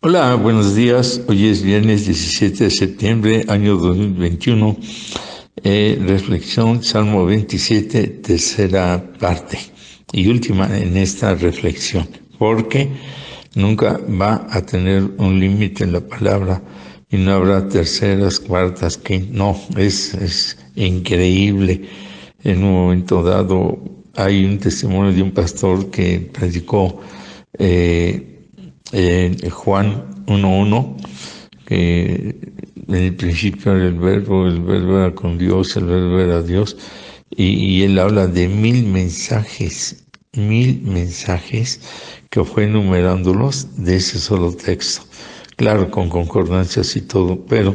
Hola, buenos días. Hoy es viernes 17 de septiembre, año 2021. Reflexión, Salmo 27, tercera parte y última en esta reflexión, porque nunca va a tener un límite en la palabra y no habrá terceras, cuartas, no, es increíble. En un momento dado hay un testimonio de un pastor que predicó Juan 1:1, que en el principio era el verbo era con Dios, el verbo era Dios, y él habla de 1000 mensajes que fue enumerándolos de ese solo texto. Claro, con concordancias y todo, pero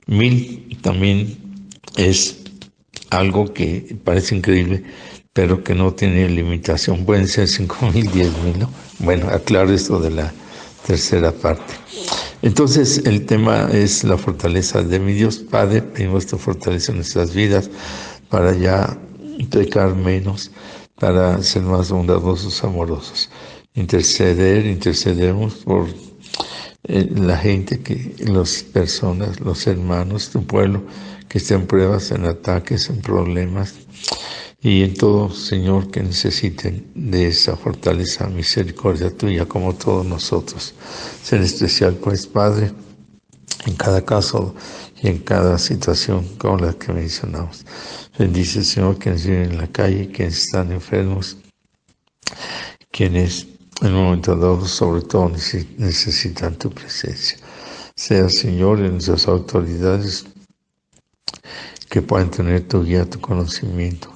1000 también es algo que parece increíble, pero que no tiene limitación. Pueden ser 5000, 10000, ¿no? Bueno, aclaro esto de la tercera parte. Entonces, el tema es la fortaleza de mi Dios Padre. Pedimos tu fortaleza en nuestras vidas para ya pecar menos, para ser más bondadosos, amorosos. Intercedemos por la gente, las personas, los hermanos, tu pueblo, que estén en pruebas, en ataques, en problemas, y en todo, Señor, que necesiten de esa fortaleza, misericordia tuya, como todos nosotros. Ser especial, pues, Padre, en cada caso y en cada situación como la que mencionamos. Bendice, Señor, quienes viven en la calle, quienes están enfermos, quienes en un momento dado, sobre todo, necesitan tu presencia. Sea, Señor, en nuestras autoridades que puedan tener tu guía, tu conocimiento,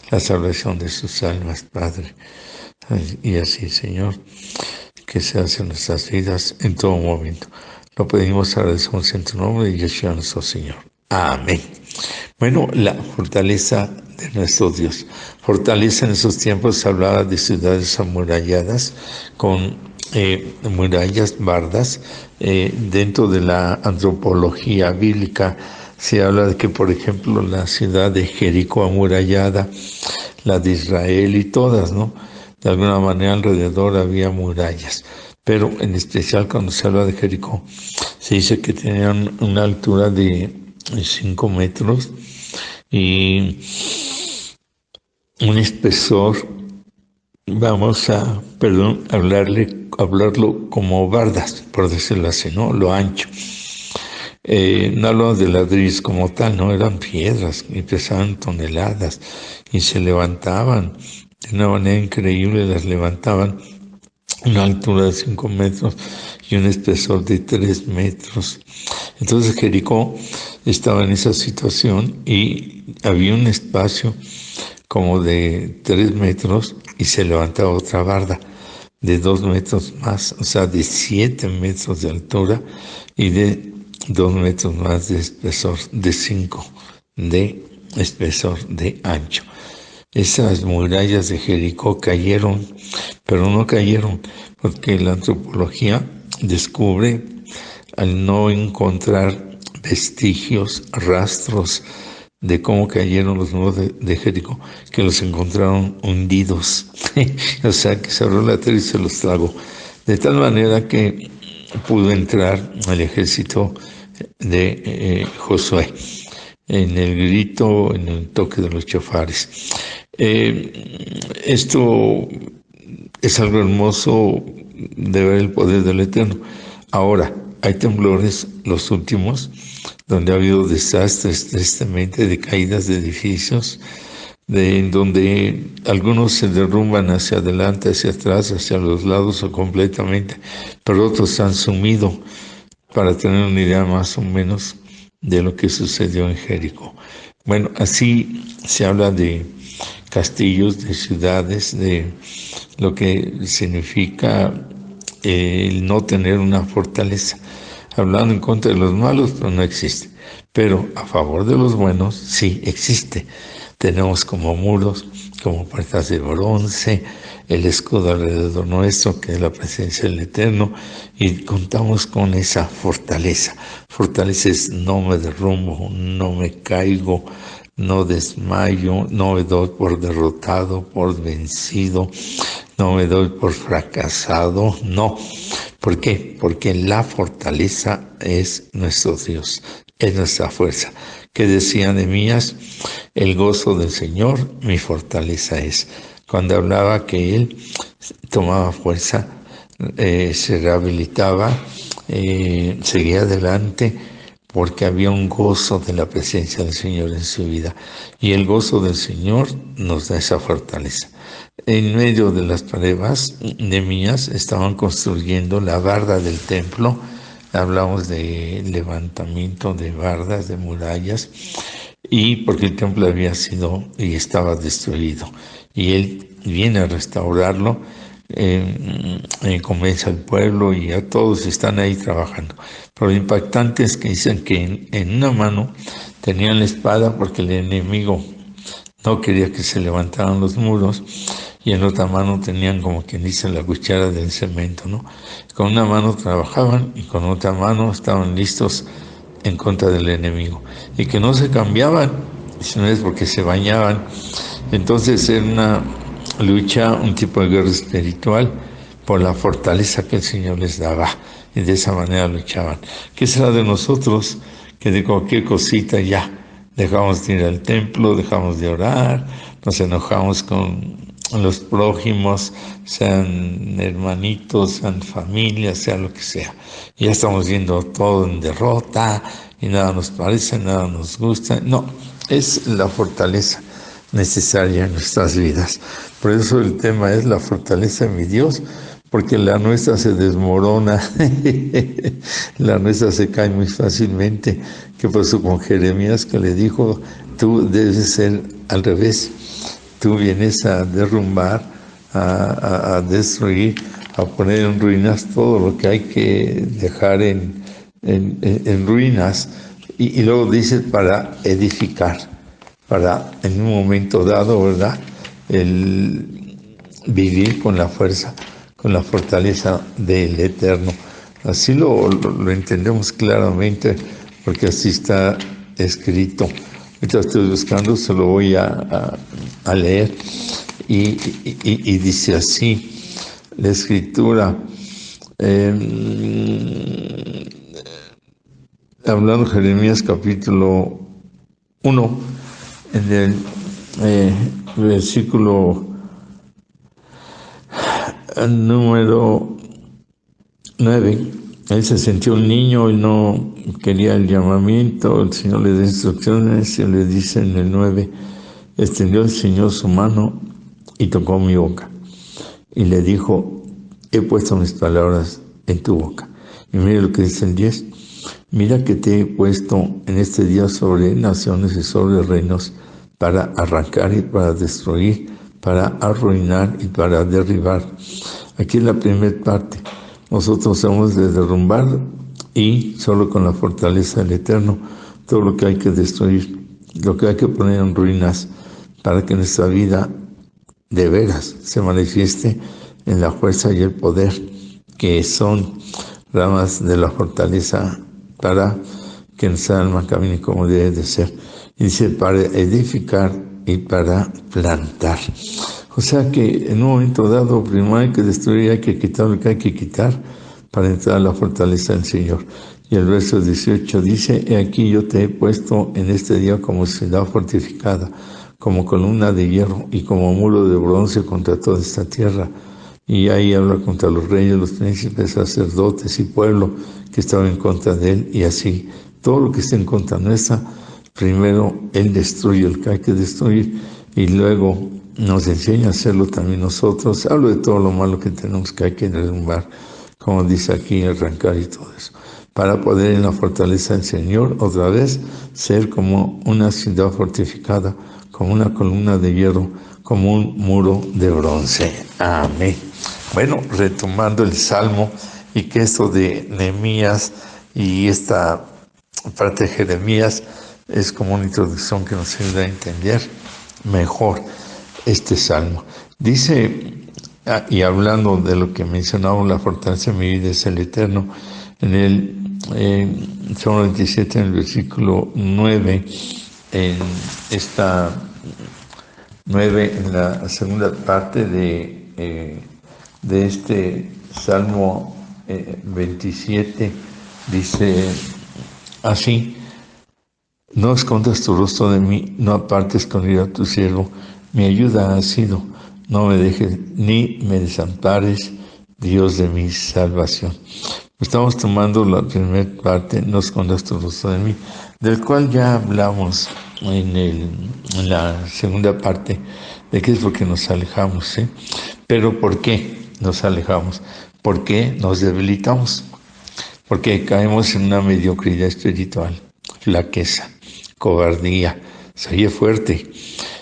la salvación de sus almas, Padre. Y así, Señor, que se hace en nuestras vidas en todo momento. Lo pedimos, agradecemos en tu nombre y Yeshua nuestro Señor. Amén. Bueno, la fortaleza de nuestro Dios. Fortaleza en esos tiempos se hablaba de ciudades amuralladas con murallas, bardas. Dentro de la antropología bíblica se habla de que, por ejemplo, la ciudad de Jericó amurallada, la de Israel y todas, ¿no? De alguna manera alrededor había murallas. Pero en especial cuando se habla de Jericó, se dice que tenían una altura de 5 metros y un espesor, hablarlo como bardas, por decirlo así, ¿no? Lo ancho. No hablamos de ladrillos como tal, no, eran piedras y pesaban toneladas y se levantaban de una manera increíble, las levantaban a una altura de 5 metros y un espesor de 3 metros. Entonces Jericó estaba en esa situación y había un espacio como de 3 metros y se levantaba otra barda de 2 metros más, o sea, de 7 metros de altura y de 2 metros más de espesor, de 5 de espesor de ancho. Esas murallas de Jericó cayeron, pero no cayeron porque la antropología descubre, al no encontrar vestigios, rastros de cómo cayeron los muros de Jericó, que los encontraron hundidos. O sea, que se abrió la tierra y se los tragó. De tal manera que pudo entrar al ejército de Josué en el grito, en el toque de los chofares. Esto es algo hermoso de ver el poder del Eterno. Ahora, hay temblores, los últimos, donde ha habido desastres, tristemente, de caídas de edificios, donde algunos se derrumban hacia adelante, hacia atrás, hacia los lados o completamente, pero otros se han sumido, para tener una idea más o menos de lo que sucedió en Jericó. Bueno, así se habla de castillos, de ciudades, de lo que significa el no tener una fortaleza. Hablando en contra de los malos, pero no existe. Pero a favor de los buenos, sí existe. Tenemos como muros, como puertas de bronce, el escudo alrededor nuestro, que es la presencia del Eterno, y contamos con esa fortaleza. Fortaleza es: no me derrumbo, no me caigo, no desmayo, no me doy por derrotado, por vencido, no me doy por fracasado, no, ¿Por qué? Porque la fortaleza es nuestro Dios, es nuestra fuerza. Que decía Nehemías, el gozo del Señor mi fortaleza es. Cuando hablaba que él tomaba fuerza, se rehabilitaba, seguía adelante, porque había un gozo de la presencia del Señor en su vida. Y el gozo del Señor nos da esa fortaleza. En medio de las pruebas, Nehemías estaban construyendo la barda del templo. Hablamos de levantamiento de bardas, de murallas, y porque el templo había sido y estaba destruido. Y él viene a restaurarlo, convence al pueblo y a todos están ahí trabajando. Pero lo impactante es que dicen que en una mano tenían la espada porque el enemigo no quería que se levantaran los muros, y en otra mano tenían, como quien dice, la cuchara del cemento, ¿no? Con una mano trabajaban y con otra mano estaban listos en contra del enemigo. Y que no se cambiaban, si no es porque se bañaban. Entonces era una lucha, un tipo de guerra espiritual por la fortaleza que el Señor les daba. Y de esa manera luchaban. ¿Qué será de nosotros que de cualquier cosita ya dejamos de ir al templo, dejamos de orar, nos enojamos con los prójimos, sean hermanitos, sean familias, sea lo que sea? Y ya estamos viendo todo en derrota y nada nos parece, nada nos gusta. No, es la fortaleza necesaria en nuestras vidas. Por eso el tema es la fortaleza de mi Dios, porque la nuestra se desmorona, la nuestra se cae muy fácilmente. ¿Qué pasó con Jeremías, que le dijo, tú debes ser al revés? Tú vienes a derrumbar, a destruir, a poner en ruinas todo lo que hay que dejar en ruinas. Y luego dice para edificar, para en un momento dado, ¿verdad?, el vivir con la fuerza, con la fortaleza del Eterno. Así lo entendemos claramente, porque así está escrito. Mientras estoy buscando, se lo voy a leer, y dice así la escritura, hablando Jeremías capítulo 1, en el versículo número 9. Él se sintió un niño y no quería el llamamiento. El Señor le da instrucciones y le dice en el 9, extendió el Señor su mano y tocó mi boca. Y le dijo, he puesto mis palabras en tu boca. Y mire lo que dice el 10. Mira que te he puesto en este día sobre naciones y sobre reinos, para arrancar y para destruir, para arruinar y para derribar. Aquí es la primera parte. Nosotros hemos de derrumbar, y solo con la fortaleza del Eterno, todo lo que hay que destruir, lo que hay que poner en ruinas, para que nuestra vida de veras se manifieste en la fuerza y el poder, que son ramas de la fortaleza, para que nuestra alma camine como debe de ser. Y dice, para edificar y para plantar. O sea que en un momento dado, primero hay que destruir, hay que quitar lo que hay que quitar para entrar a la fortaleza del Señor. Y el verso 18 dice, he aquí yo te he puesto en este día como ciudad fortificada, como columna de hierro y como muro de bronce contra toda esta tierra. Y ahí habla contra los reyes, los príncipes, sacerdotes y pueblo que estaban en contra de él, y así todo lo que esté en contra nuestra, primero él destruye el que hay que destruir, y luego nos enseña a hacerlo también nosotros. Hablo de todo lo malo que tenemos, que hay que derrumbar, como dice aquí, arrancar y todo eso, para poder en la fortaleza del Señor otra vez ser como una ciudad fortificada, como una columna de hierro, como un muro de bronce. Amén. Bueno, retomando el Salmo, y que esto de Nehemías y esta parte de Jeremías es como una introducción que nos ayuda a entender mejor este Salmo. Dice, y hablando de lo que mencionamos, la fortaleza de mi vida es el Eterno, en el Salmo 27, en el versículo 9, en esta 9, en la segunda parte de este Salmo 27, dice así: no escondas tu rostro de mí, no apartes con ira a tu siervo, mi ayuda ha sido, no me dejes ni me desampares, Dios de mi salvación. Estamos tomando la primera parte, no escondas tu rostro de mí, del cual ya hablamos en la segunda parte, de que es porque nos alejamos, ¿eh? Pero ¿por qué nos alejamos? ¿Por qué nos debilitamos? Porque caemos en una mediocridad espiritual, flaqueza, cobardía, se oye fuerte,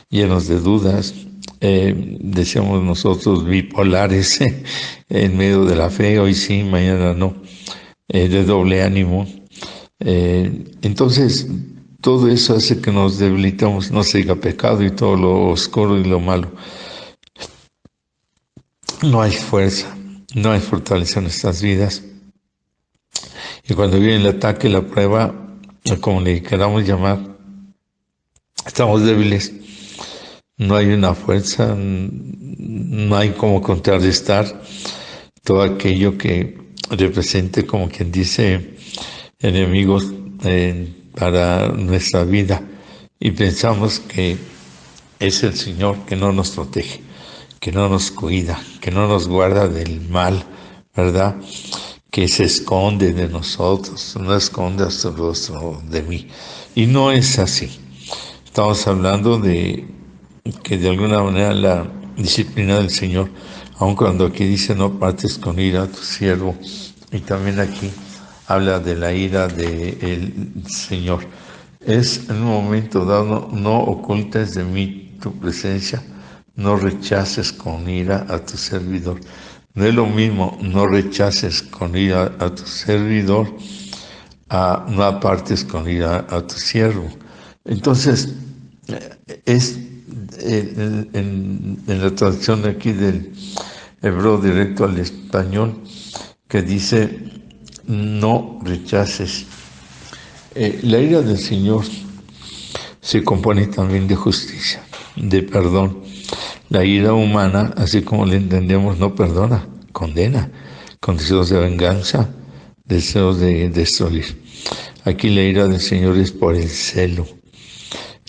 llenos de dudas, decíamos nosotros bipolares, en medio de la fe, hoy sí, mañana no, de doble ánimo. Entonces, todo eso hace que nos debilitamos, no se diga pecado y todo lo oscuro y lo malo. No hay fuerza, no hay fortaleza en nuestras vidas. Y cuando viene el ataque, la prueba, como le queramos llamar, estamos débiles. No hay una fuerza, no hay cómo contrarrestar todo aquello que represente, como quien dice, enemigos para nuestra vida. Y pensamos que es el Señor que no nos protege, que no nos cuida, que no nos guarda del mal, ¿verdad? Que se esconde de nosotros, no escondas tu rostro de mí. Y no es así. Estamos hablando de que de alguna manera la disciplina del Señor, aun cuando aquí dice no partes con ira a tu siervo, y también aquí habla de la ira del Señor. Es en un momento dado, no ocultes de mí tu presencia, no rechaces con ira a tu servidor. No es lo mismo, no rechaces con ira a tu servidor, no apartes con ira a tu siervo. Entonces, es en la traducción de aquí del hebreo directo al español, que dice, no rechaces. La ira del Señor se compone también de justicia, de perdón. La ira humana, así como la entendemos, no perdona, condena, con deseos de venganza, deseos de destruir. Aquí la ira del Señor es por el celo,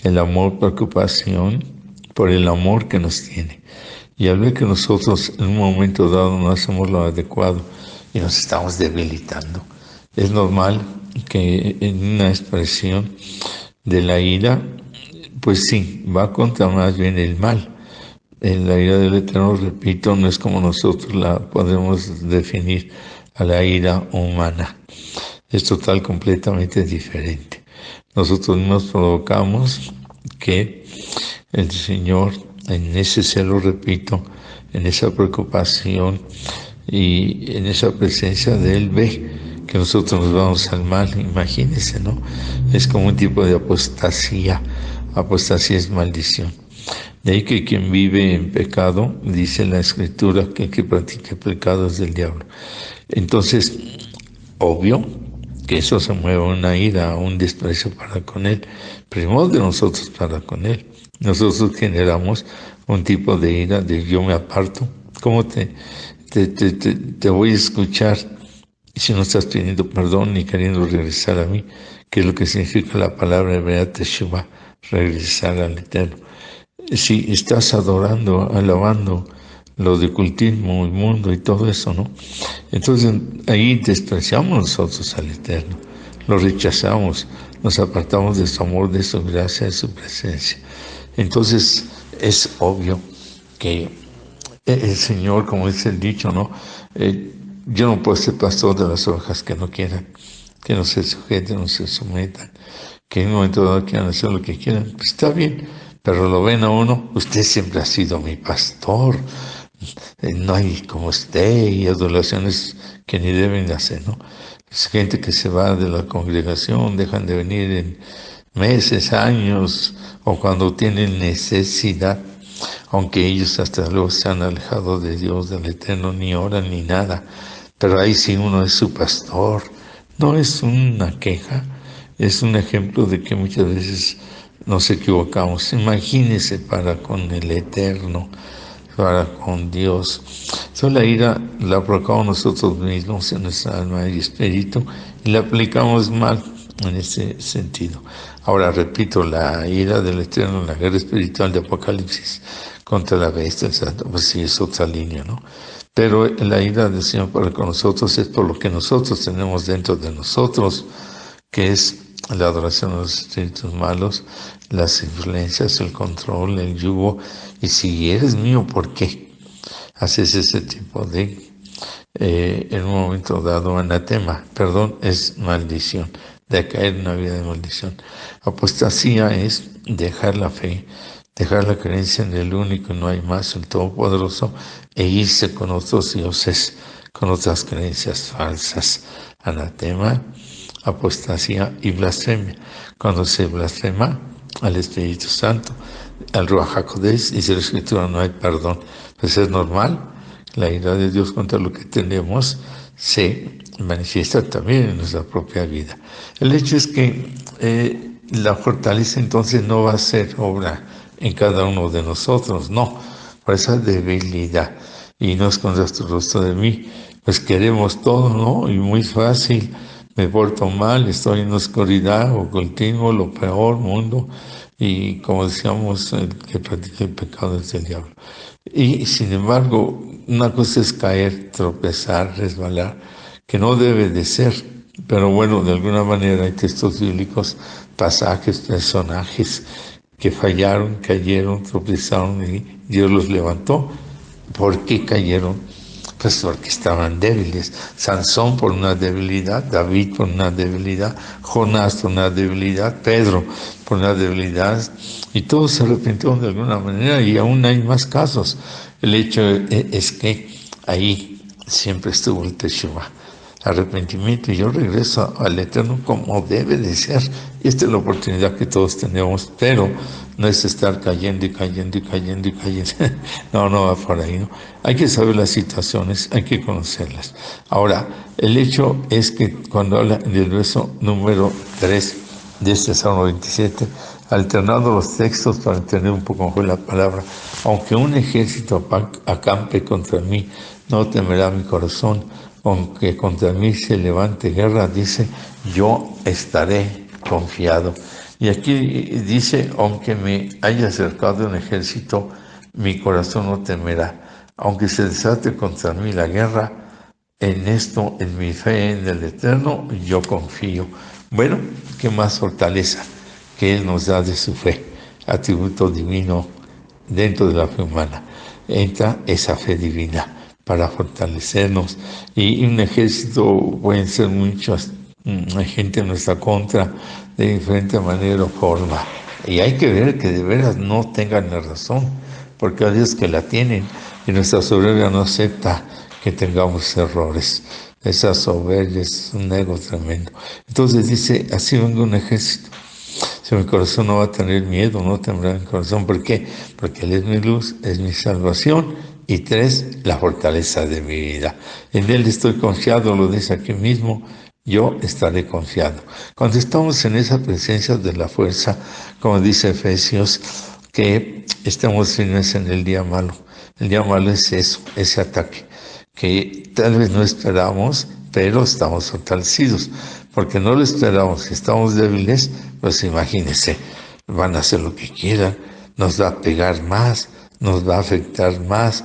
el amor, preocupación, por el amor que nos tiene. Y al ver que nosotros en un momento dado no hacemos lo adecuado y nos estamos debilitando, es normal que en una expresión de la ira, pues sí, va contra más bien el mal. En la ira del Eterno, repito, no es como nosotros la podemos definir a la ira humana. Es total, completamente diferente. Nosotros mismos provocamos que el Señor, en ese celo, repito, en esa preocupación y en esa presencia de Él, ve que nosotros nos vamos al mal. Imagínense, ¿no? Es como un tipo de apostasía. Apostasía es maldición. De ahí que quien vive en pecado, dice la Escritura, que el que practica pecado es del diablo. Entonces, obvio que eso se mueve a una ira, a un desprecio para con Él, primero de nosotros para con Él. Nosotros generamos un tipo de ira de yo me aparto. ¿Cómo te voy a escuchar si no estás pidiendo perdón ni queriendo regresar a mí? Que es lo que significa la palabra hebrea teshuvah, regresar al Eterno. Si estás adorando, alabando lo de cultismo, el mundo y todo eso, ¿no? Entonces ahí despreciamos nosotros al Eterno, lo rechazamos, nos apartamos de su amor, de su gracia, de su presencia. Entonces es obvio que el Señor, como dice el dicho, ¿no? Yo no puedo ser pastor de las ovejas que no quieran, que no se sujeten, no se sometan, que en un momento dado quieran hacer lo que quieran. Pues está bien, pero lo ven a uno, usted siempre ha sido mi pastor, no hay como usted, y adulaciones que ni deben de hacer, ¿no? Es gente que se va de la congregación, dejan de venir en meses, años, o cuando tienen necesidad, aunque ellos hasta luego se han alejado de Dios, del Eterno, ni oran ni nada, pero ahí sí uno es su pastor. No es una queja, es un ejemplo de que muchas veces nos equivocamos. Imagínese para con el Eterno, para con Dios. Entonces la ira la provocamos nosotros mismos en nuestra alma y espíritu y la aplicamos mal en ese sentido. Ahora repito, la ira del Eterno, la guerra espiritual de Apocalipsis contra la bestia, pues sí es otra línea, ¿no? Pero la ira del Señor para con nosotros es por lo que nosotros tenemos dentro de nosotros, que es la adoración a los espíritus malos, las influencias, el control, el yugo. Y si eres mío, ¿por qué haces ese tipo de, en un momento dado, anatema? Perdón, es maldición, de caer en una vida de maldición. Apostasía es dejar la fe, dejar la creencia en el único y no hay más, el Todopoderoso, e irse con otros dioses, con otras creencias falsas. Anatema, apostasía y blasfemia. Cuando se blasfema al Espíritu Santo, al Ruach HaKodesh, dice la Escritura, no hay perdón. Pues es normal, la ira de Dios contra lo que tenemos se manifiesta también en nuestra propia vida. El hecho es que la fortaleza entonces no va a ser obra en cada uno de nosotros, no, por esa debilidad. Y no escondas tu rostro de mí, pues queremos todo, ¿no? Y muy fácil, me porto mal, estoy en la oscuridad, ocultismo, lo peor, mundo, y como decíamos, el que practica el pecado es el diablo. Y sin embargo, una cosa es caer, tropezar, resbalar, que no debe de ser, pero bueno, de alguna manera hay textos bíblicos, pasajes, personajes que fallaron, cayeron, tropezaron y Dios los levantó. ¿Por qué cayeron? Pues porque estaban débiles. Sansón por una debilidad, David por una debilidad, Jonás por una debilidad, Pedro por una debilidad, y todos se arrepintieron de alguna manera, y aún hay más casos. El hecho es que ahí siempre estuvo el Teshuvah, arrepentimiento, y yo regreso al Eterno como debe de ser. Y esta es la oportunidad que todos tenemos, pero no es estar cayendo y cayendo y cayendo y cayendo. No va por ahí, ¿no? Hay que saber las situaciones, hay que conocerlas. Ahora, el hecho es que cuando habla del verso número 3 de este Salmo 27, alternando los textos para entender un poco mejor la palabra, aunque un ejército acampe contra mí, no temerá mi corazón. Aunque contra mí se levante guerra, dice, yo estaré confiado. Y aquí dice, aunque me haya acercado un ejército, mi corazón no temerá. Aunque se desate contra mí la guerra, en esto, en mi fe en el Eterno, yo confío. Bueno, ¿qué más fortaleza que Él nos da de su fe? Atributo divino dentro de la fe humana. Entra esa fe divina para fortalecernos, y un ejército pueden ser muchos, hay gente en nuestra contra de diferente manera o forma, y hay que ver que de veras no tengan la razón, porque hay Dios que la tienen, y nuestra soberbia no acepta que tengamos errores. Esa soberbia es un ego tremendo. Entonces dice, así venga un ejército. Si mi corazón no va a tener miedo, no tendrá mi corazón. ¿Por qué? Porque Él es mi luz, es mi salvación. Y 3, la fortaleza de mi vida. En Él estoy confiado, lo dice aquí mismo, yo estaré confiado. Cuando estamos en esa presencia de la fuerza, como dice Efesios, que estamos firmes en el día malo. El día malo es eso, ese ataque, que tal vez no esperamos, pero estamos fortalecidos. Porque no lo esperamos, si estamos débiles, pues imagínense, van a hacer lo que quieran, nos va a pegar más, nos va a afectar más,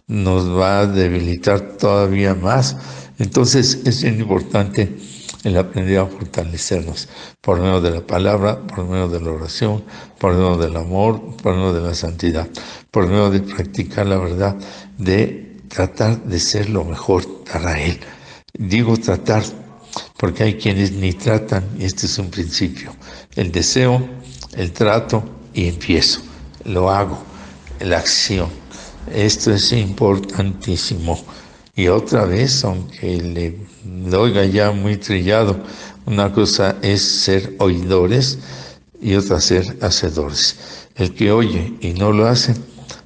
nos va a debilitar todavía más. Entonces es bien importante el aprender a fortalecernos por medio de la palabra, por medio de la oración, por medio del amor, por medio de la santidad, por medio de practicar la verdad, de tratar de ser lo mejor para Él. Digo tratar porque hay quienes ni tratan, y este es un principio. El deseo, el trato y empiezo, lo hago, la acción. Esto es importantísimo. Y otra vez, aunque le oiga ya muy trillado, una cosa es ser oidores y otra ser hacedores. El que oye y no lo hace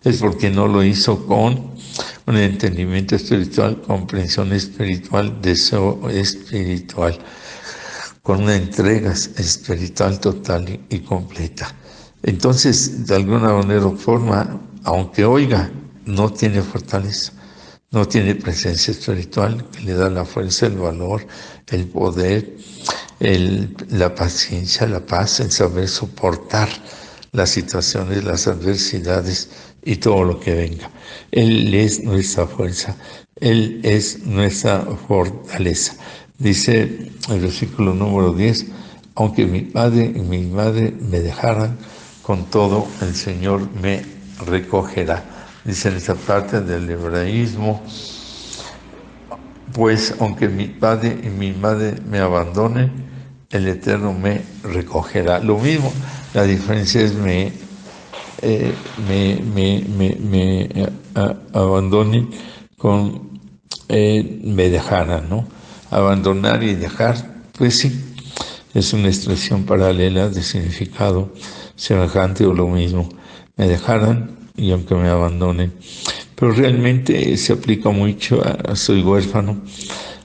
es porque no lo hizo con un entendimiento espiritual, comprensión espiritual, deseo espiritual, con una entrega espiritual total y completa. Entonces, de alguna manera o forma, aunque oiga no tiene fortaleza, no tiene presencia espiritual que le da la fuerza, el valor, el poder, la paciencia, la paz, el saber soportar las situaciones, las adversidades y todo lo que venga. Él es nuestra fuerza, Él es nuestra fortaleza. Dice el versículo número 10, aunque mi padre y mi madre me dejaran, con todo el Señor me recogerá. Dice en esta parte del hebraísmo, pues aunque mi padre y mi madre me abandonen, el Eterno me recogerá. Lo mismo, la diferencia es me abandonen con me dejaran, ¿no? Abandonar y dejar, pues sí, es una expresión paralela de significado semejante o lo mismo. Me dejaran y aunque me abandonen. Pero realmente se aplica mucho a soy huérfano,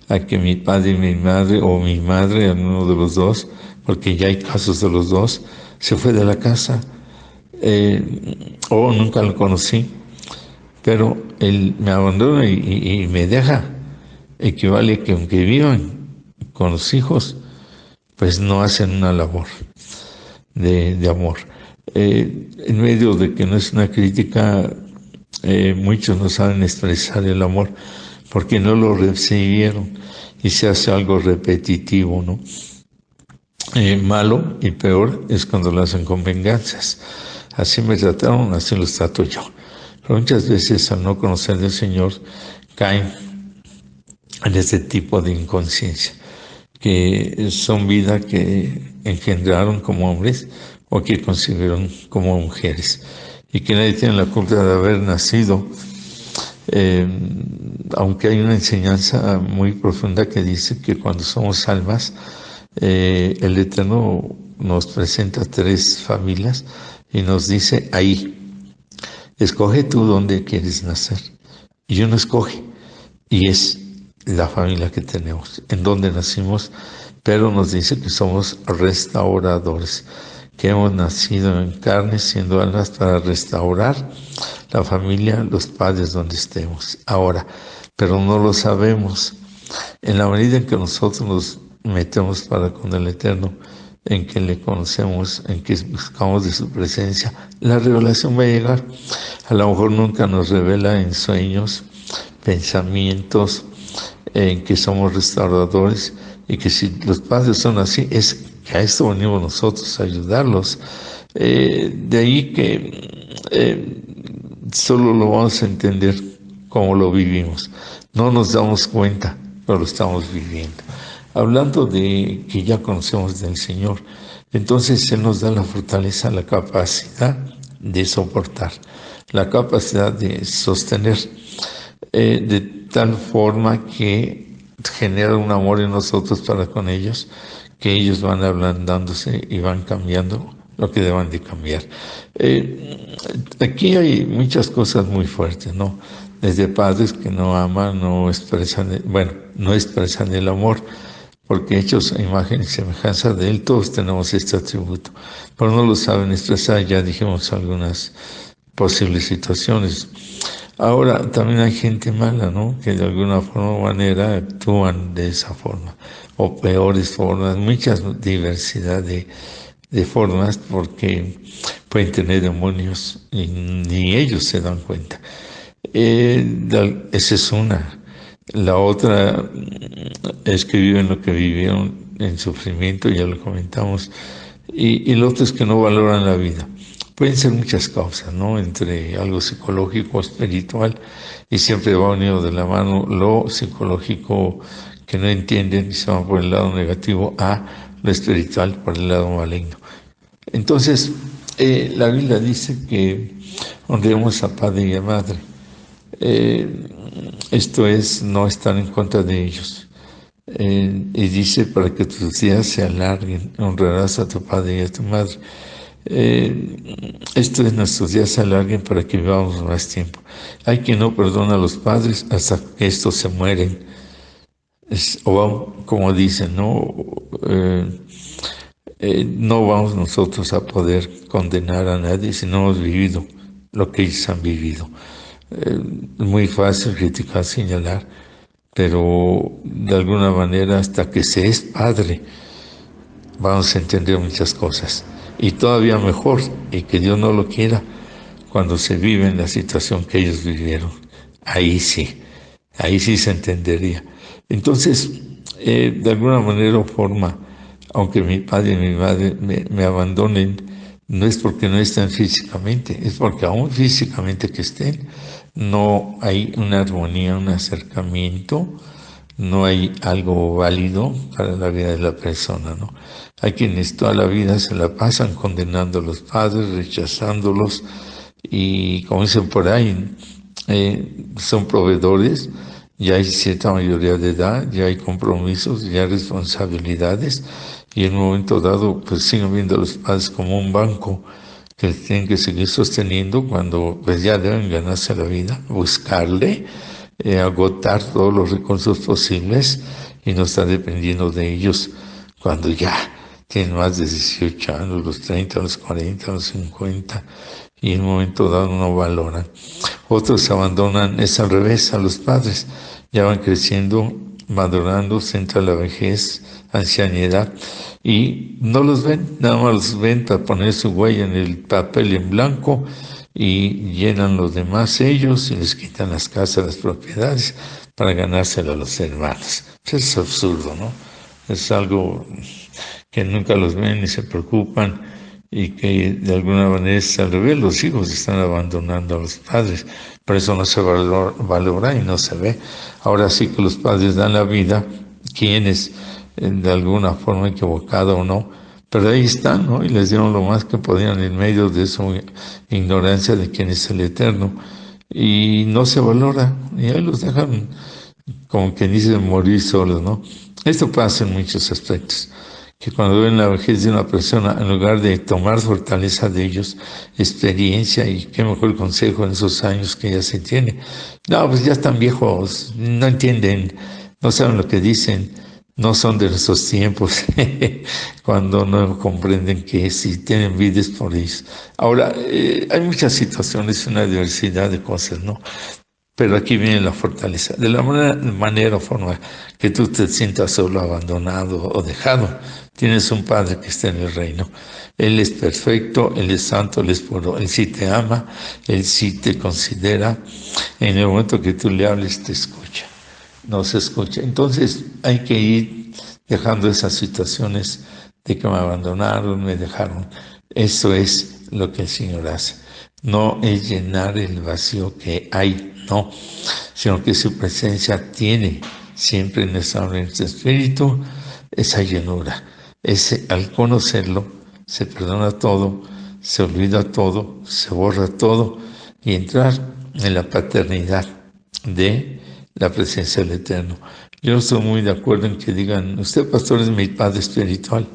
a que mi padre y mi madre, o mi madre, uno de los dos, porque ya hay casos de los dos, se fue de la casa, o nunca lo conocí, pero él me abandona y me deja. Equivale a que aunque vivan con los hijos, pues no hacen una labor de amor. En medio de que no es una crítica, muchos no saben expresar el amor porque no lo recibieron y se hace algo repetitivo, ¿no? Malo y peor es cuando lo hacen con venganzas. Así me trataron, así los trato yo. Pero muchas veces al no conocer del Señor caen en este tipo de inconsciencia, que son vidas que engendraron como hombres o que concibieron como mujeres y que nadie tiene la culpa de haber nacido, aunque hay una enseñanza muy profunda que dice que cuando somos almas, el Eterno nos presenta 3 familias y nos dice ahí, escoge tú dónde quieres nacer. Y uno escoge y es la familia que tenemos, en donde nacimos, pero nos dice que somos restauradores, que hemos nacido en carne, siendo almas para restaurar la familia, los padres donde estemos. Ahora, pero no lo sabemos. En la medida en que nosotros nos metemos para con el Eterno, en que le conocemos, en que buscamos de su presencia, la revelación va a llegar. A lo mejor nunca nos revela en sueños, pensamientos, en que somos restauradores y que si los padres son así, es que a esto venimos nosotros a ayudarlos. De ahí que solo lo vamos a entender como lo vivimos. No nos damos cuenta, pero lo estamos viviendo. Hablando de que ya conocemos del Señor, entonces Él nos da la fortaleza, la capacidad de soportar, la capacidad de sostener, de tal forma que genera un amor en nosotros para con ellos, que ellos van ablandándose y van cambiando lo que deban de cambiar. Aquí hay muchas cosas muy fuertes, ¿no? Desde padres que no aman, no expresan el amor, porque hechos a imagen y semejanza de Él, todos tenemos este atributo, pero no lo saben expresar. Ya dijimos algunas posibles situaciones. Ahora, también hay gente mala, ¿no? Que de alguna forma o manera actúan de esa forma, o peores formas, muchas diversidad de formas, porque pueden tener demonios y ni ellos se dan cuenta. Esa es una. La otra es que viven lo que vivieron en sufrimiento, ya lo comentamos, y lo otro es que no valoran la vida. Pueden ser muchas causas, ¿no? Entre algo psicológico, espiritual, y siempre va unido de la mano lo psicológico que no entienden y se van por el lado negativo a lo espiritual por el lado maligno. Entonces, la Biblia dice que honremos a padre y a madre. Esto es no estar en contra de ellos. Y dice, para que tus días se alarguen, honrarás a tu padre y a tu madre. Esto es, nuestros días se alarguen para que vivamos más tiempo. Hay quien no perdona a los padres hasta que estos se mueren. O como dicen, no, no vamos nosotros a poder condenar a nadie si no hemos vivido lo que ellos han vivido. Es muy fácil criticar, señalar, pero de alguna manera hasta que se es padre vamos a entender muchas cosas. Y todavía mejor, y que Dios no lo quiera, cuando se vive en la situación que ellos vivieron. Ahí sí se entendería. Entonces, de alguna manera o forma, aunque mi padre y mi madre me abandonen, no es porque no estén físicamente, es porque aún físicamente que estén, no hay una armonía, un acercamiento, no hay algo válido para la vida de la persona, ¿no? Hay quienes toda la vida se la pasan condenando a los padres, rechazándolos, y como dicen por ahí, son proveedores, ya hay cierta mayoría de edad, ya hay compromisos, ya hay responsabilidades, y en un momento dado pues siguen viendo a los padres como un banco que tienen que seguir sosteniendo cuando pues ya deben ganarse la vida, buscarle, agotar todos los recursos posibles y no estar dependiendo de ellos cuando ya tienen más de 18 años, los 30, los 40, los 50, y en un momento dado no valoran. Otros abandonan, es al revés, a los padres, ya van creciendo, madurando, se entra la vejez, ancianidad, y no los ven, nada más los ven para poner su huella en el papel en blanco, y llenan los demás ellos y les quitan las casas, las propiedades para ganárselo a los hermanos. Eso es absurdo, ¿no? Es algo que nunca los ven ni se preocupan, y que de alguna manera es al revés, los hijos están abandonando a los padres, por eso no se valora y no se ve. Ahora sí que los padres dan la vida, quienes de alguna forma equivocada o no, pero ahí están, ¿no? Y les dieron lo más que podían en medio de su ignorancia de quién es el Eterno, y no se valora, y ahí los dejan, como quien dice, morir solos, ¿no? Esto pasa en muchos aspectos, que cuando ven la vejez de una persona, en lugar de tomar fortaleza de ellos, experiencia, y qué mejor consejo en esos años que ya se tiene. No, pues ya están viejos, no entienden, no saben lo que dicen, no son de nuestros tiempos, cuando no comprenden que si tienen vida es por ellos. Ahora, hay muchas situaciones, una diversidad de cosas, ¿no? Pero aquí viene la fortaleza. De la manera o forma que tú te sientas solo, abandonado o dejado, tienes un Padre que está en el reino. Él es perfecto, Él es santo, Él es puro. Él sí te ama, Él sí te considera. En el momento que tú le hables, te escucha. No se escucha. Entonces hay que ir dejando esas situaciones de que me abandonaron, me dejaron. Eso es lo que el Señor hace. No es llenar el vacío que hay, no, sino que su presencia tiene siempre en nuestro espíritu esa llenura. Al conocerlo, se perdona todo, se olvida todo, se borra todo, y entrar en la paternidad de la presencia del Eterno. Yo no estoy muy de acuerdo en que digan, usted, pastor, es mi padre espiritual.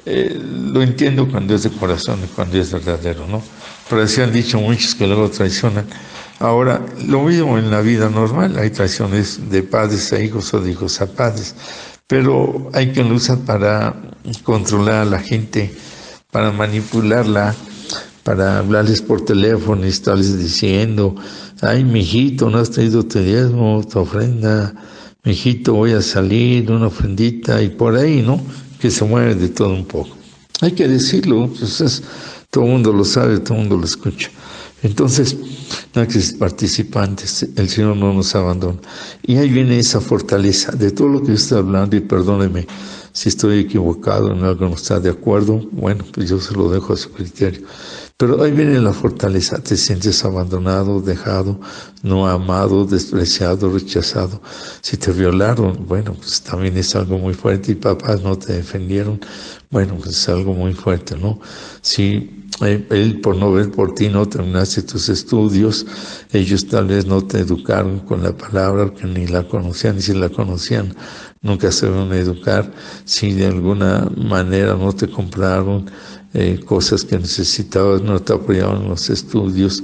Lo entiendo cuando es de corazón y cuando es verdadero, ¿no? Pero así han dicho muchos que luego traicionan. Ahora, lo mismo en la vida normal, hay traiciones de padres a hijos o de hijos a padres, pero hay quien lo usa para controlar a la gente, para manipularla, para hablarles por teléfono y estarles diciendo, ay, mijito, no has traído tu diezmo, tu ofrenda, mijito, voy a salir, una ofrendita, y por ahí, ¿no? Que se mueve de todo un poco. Hay que decirlo, pues todo el mundo lo sabe, todo el mundo lo escucha. Entonces, no hay que ser participantes, el Señor no nos abandona. Y ahí viene esa fortaleza de todo lo que yo estoy hablando, y perdóneme si estoy equivocado, en algo no está de acuerdo, bueno, pues yo se lo dejo a su criterio. Pero ahí viene la fortaleza, te sientes abandonado, dejado, no amado, despreciado, rechazado. Si te violaron, bueno, pues también es algo muy fuerte, y papás no te defendieron, bueno, pues es algo muy fuerte, ¿no? Si él por no ver por ti no terminaste tus estudios, ellos tal vez no te educaron con la palabra, que ni la conocían, ni si la conocían, nunca se van a educar. Si de alguna manera no te compraron cosas que necesitabas, no te apoyaban en los estudios,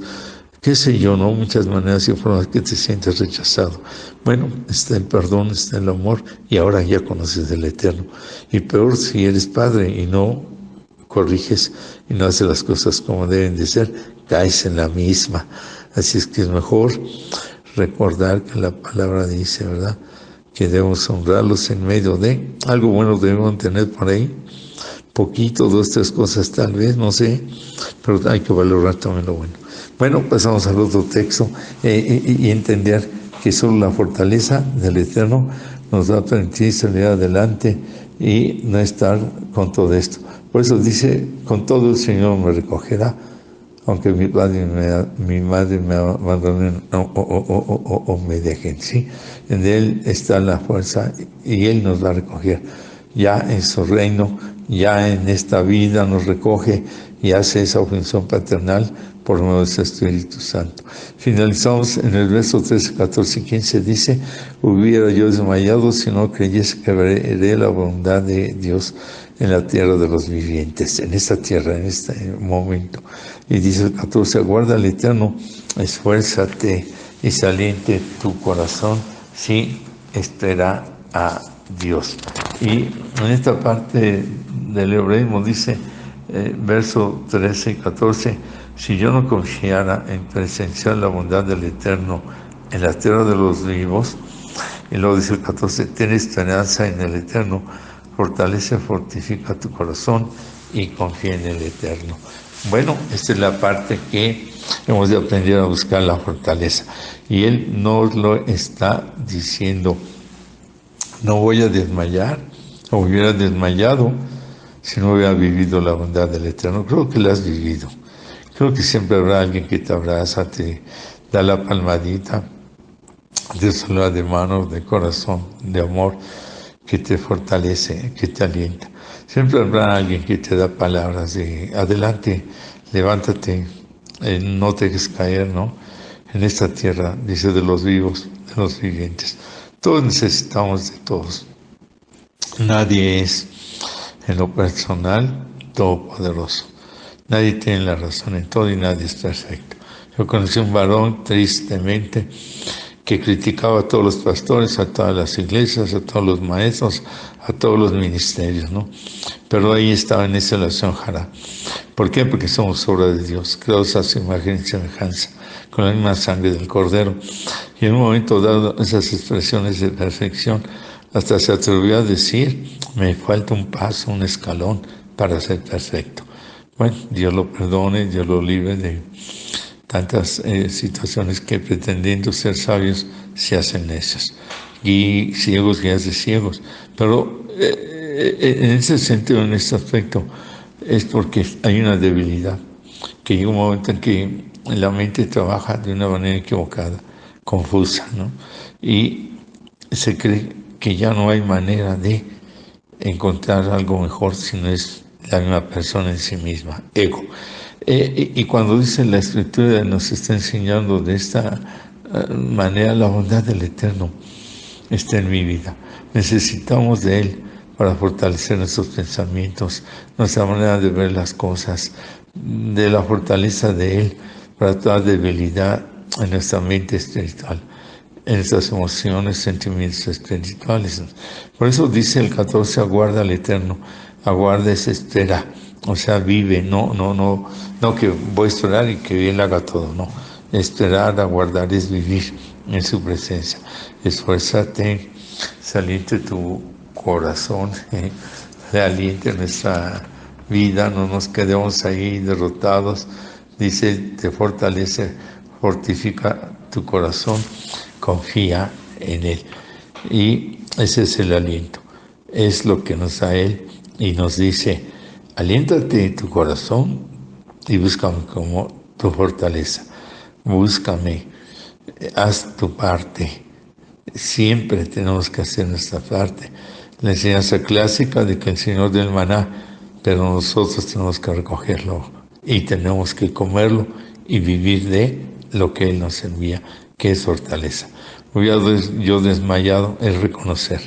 qué sé yo, ¿no? Muchas maneras y formas que te sientes rechazado. Bueno, está el perdón, está el amor, y ahora ya conoces del Eterno. Y peor si eres padre y no corriges y no haces las cosas como deben de ser, caes en la misma. Así es que es mejor recordar que la palabra dice, ¿verdad?, que debemos honrarlos en medio de algo bueno. Debemos tener por ahí, poquito, 2, 3 cosas tal vez, no sé, pero hay que valorar también lo bueno. Bueno, pasamos al otro texto y entender que solo la fortaleza del Eterno nos va a permitir salir adelante y no estar con todo esto. Por eso dice, con todo el Señor me recogerá, aunque mi madre me abandonen o me dejen, ¿sí? En Él está la fuerza y Él nos va a recoger. Ya en su reino, ya en esta vida nos recoge y hace esa función paternal por medio de su Espíritu Santo. Finalizamos en el verso 13, 14 y 15, dice, hubiera yo desmayado si no creyese que veré la bondad de Dios en la tierra de los vivientes, en esta tierra, en este momento. Y dice el 14, aguarda al Eterno, esfuérzate y saliente tu corazón, sí, espera a Dios. Y en esta parte del hebraísmo dice, verso 13 y 14, si yo no confiara en presenciar la bondad del Eterno en la tierra de los vivos, y luego dice el 14, ten esperanza en el Eterno, fortalece, fortifica tu corazón y confía en el Eterno. Bueno, esta es la parte que hemos de aprender a buscar la fortaleza. Y Él nos lo está diciendo. No voy a desmayar, o hubiera desmayado si no hubiera vivido la bondad del Eterno. Creo que la has vivido. Creo que siempre habrá alguien que te abraza, te da la palmadita, te saluda de manos, de corazón, de amor, que te fortalece, que te alienta. Siempre habrá alguien que te da palabras de adelante, levántate, no te dejes caer, ¿no? En esta tierra, dice, de los vivos, de los vivientes. Todos necesitamos de todos. Nadie es, en lo personal, todopoderoso. Nadie tiene la razón en todo y nadie es perfecto. Yo conocí un varón, tristemente, que criticaba a todos los pastores, a todas las iglesias, a todos los maestros, a todos los ministerios, ¿no? Pero ahí estaba en esa relación Jara. ¿Por qué? Porque somos obra de Dios, creados a su imagen y semejanza, con la misma sangre del Cordero. Y en un momento dado, esas expresiones de perfección, hasta se atrevió a decir, me falta un paso, un escalón para ser perfecto. Bueno, Dios lo perdone, Dios lo libre de tantas situaciones que pretendiendo ser sabios se hacen necios. Y ciegos guías de ciegos. Pero en ese sentido, en este aspecto, es porque hay una debilidad, que llega un momento en que la mente trabaja de una manera equivocada, confusa, ¿no? Y se cree que ya no hay manera de encontrar algo mejor si no es la misma persona en sí misma, ego. Y cuando dice la Escritura, nos está enseñando de esta manera la bondad del Eterno está en mi vida. Necesitamos de Él para fortalecer nuestros pensamientos, nuestra manera de ver las cosas, de la fortaleza de Él para toda debilidad en nuestra mente espiritual, en nuestras emociones, sentimientos espirituales. Por eso dice el 14, aguarda al Eterno, aguarda es espera, o sea, vive, no que voy a esperar y que Él haga todo, no. Esperar, aguardar es vivir en su presencia. Esfuérzate, saliente tu corazón, aliente nuestra vida, no nos quedemos ahí derrotados. Dice, te fortalece, fortifica tu corazón, confía en Él. Y ese es el aliento, es lo que nos da Él y nos dice, aliéntate tu corazón y búscame como tu fortaleza. Búscame, haz tu parte. Siempre tenemos que hacer nuestra parte. La enseñanza clásica de que el Señor da el maná, pero nosotros tenemos que recogerlo y tenemos que comerlo y vivir de lo que Él nos envía, que es fortaleza. Yo desmayado es reconocer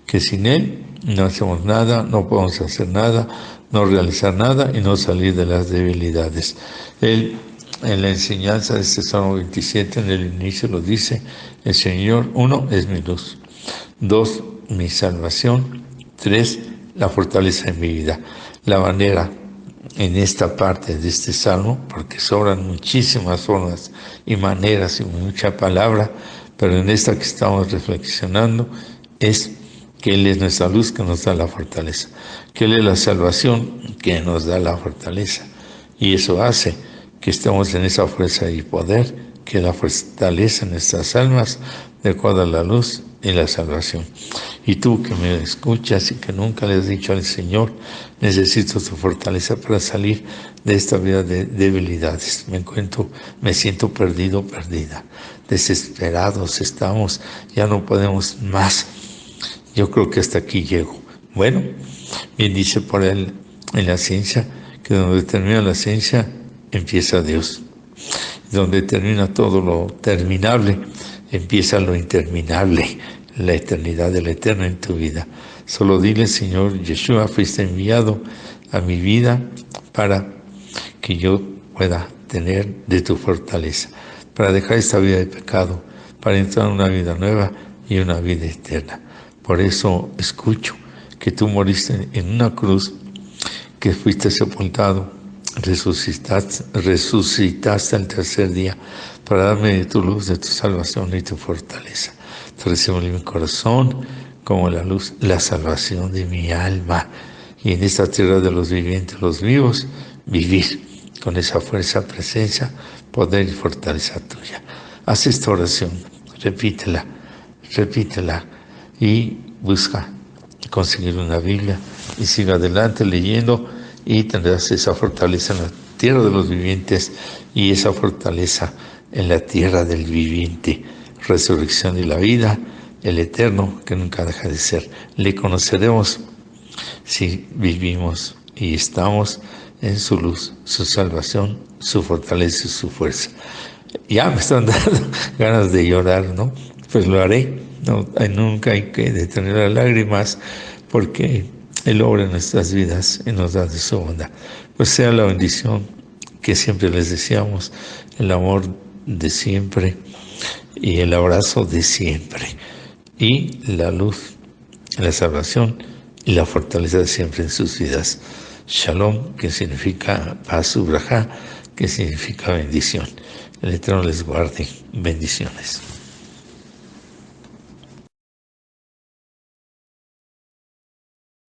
que sin Él no hacemos nada, no podemos hacer nada, no realizar nada y no salir de las debilidades. Él, en la enseñanza de este Salmo 27, en el inicio lo dice, el Señor, 1, es mi luz, 2, mi salvación, 3, la fortaleza en mi vida. La manera en esta parte de este salmo, porque sobran muchísimas formas y maneras y mucha palabra, pero en esta que estamos reflexionando es que Él es nuestra luz que nos da la fortaleza, que Él es la salvación que nos da la fortaleza, y eso hace que estemos en esa fuerza y poder que la fortaleza en nuestras almas de acuerdo a la luz y la salvación. Y tú que me escuchas y que nunca le has dicho al Señor, necesito tu fortaleza para salir de esta vida de debilidades. Me siento perdido, perdida. Desesperados estamos, ya no podemos más. Yo creo que hasta aquí llego. Bueno, bien dice por él en la ciencia, que donde termina la ciencia, empieza Dios. Donde termina todo lo terminable, empieza lo interminable, la eternidad del eterno en tu vida. Solo dile, Señor Yeshua, fuiste enviado a mi vida para que yo pueda tener de tu fortaleza, para dejar esta vida de pecado, para entrar en una vida nueva y una vida eterna. Por eso escucho que tú moriste en una cruz, que fuiste sepultado, resucitaste al tercer día para darme de tu luz, de tu salvación y tu fortaleza. Te recibo en mi corazón como la luz, la salvación de mi alma. Y en esta tierra de los vivientes, los vivos, vivir con esa fuerza, presencia, poder y fortaleza tuya. Haz esta oración, repítela y busca conseguir una Biblia y siga adelante leyendo y tendrás esa fortaleza en la tierra de los vivientes y esa fortaleza en la tierra del viviente. Resurrección y la vida, el eterno que nunca deja de ser. Le conoceremos si vivimos y estamos en su luz, su salvación, su fortaleza y su fuerza. Ya me están dando ganas de llorar, ¿no? Pues lo haré. No, nunca hay que detener las lágrimas porque Él obra en nuestras vidas y nos da de su bondad. Pues sea la bendición que siempre les deseamos, el amor de siempre y el abrazo de siempre y la luz, la salvación y la fortaleza de siempre en sus vidas. Shalom, que significa paz, ubrajá, que significa bendición. El Eterno les guarde. Bendiciones.